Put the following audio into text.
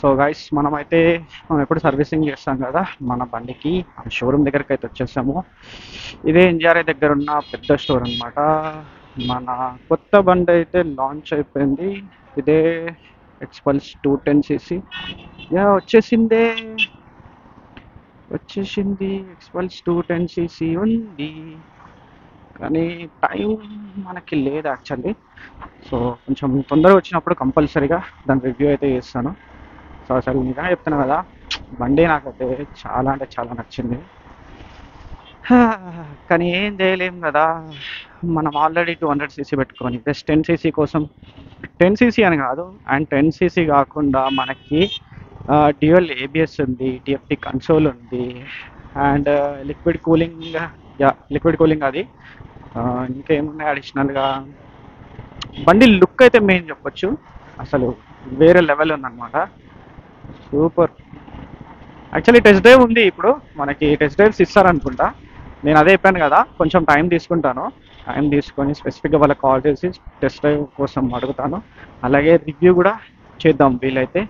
So guys మనం ఎప్పుడు servicing చేస్తాం కదా మన బండికి షోరూమ్ దగ్గరికి అయితే వచ్చేసాము. ఇదే ఎన్జిఆర్ఐ దగ్గర ఉన్న పెద్ద స్టోర్ అనమాట. మన కొత్త బండి అయితే లాంచ్ అయిపోయింది. ఇదే ఎక్స్పల్స్ 210cc. యా వచ్చేసింది ఎక్స్పల్స్ 210cc ఉంది, కానీ టైం మనకి లేదు యాక్చువల్లీ. సో కొంచెం తొందరగా వచ్చినప్పుడు కంపల్సరీగా దాని రివ్యూ అయితే చేస్తాను. సో అసలు నిజంగా చెప్తున్నా కదా, బండి నాకైతే చాలా అంటే చాలా నచ్చింది. కానీ ఏం చేయలేం కదా, మనం ఆల్రెడీ 200cc పెట్టుకొని ప్లస్ 10cc కోసం 10cc అని కాదు, అండ్ 10cc కాకుండా మనకి డ్యూయల్ ఏబిఎస్ ఉంది, టిఎఫ్టి కన్సోల్ ఉంది, అండ్ లిక్విడ్ కూలింగ్ అది. ఇంకేమున్నాయి అడిషనల్గా, బండి లుక్ అయితే మెయిన్ చెప్పొచ్చు, అసలు వేరే లెవెల్ ఉందన్నమాట. సూపర్. యాక్చువల్లీ టెస్ట్ డ్రైవ్ ఉంది, ఇప్పుడు మనకి టెస్ట్ డ్రైవ్స్ ఇస్తారనుకుంటా. నేను అదే చెప్పాను కదా, కొంచెం టైం తీసుకుంటాను. టైం తీసుకొని స్పెసిఫిక్గా వాళ్ళకి కాల్ చేసి టెస్ట్ డ్రైవ్ కోసం అడుగుతాను. అలాగే రివ్యూ కూడా చేద్దాం వీలైతే.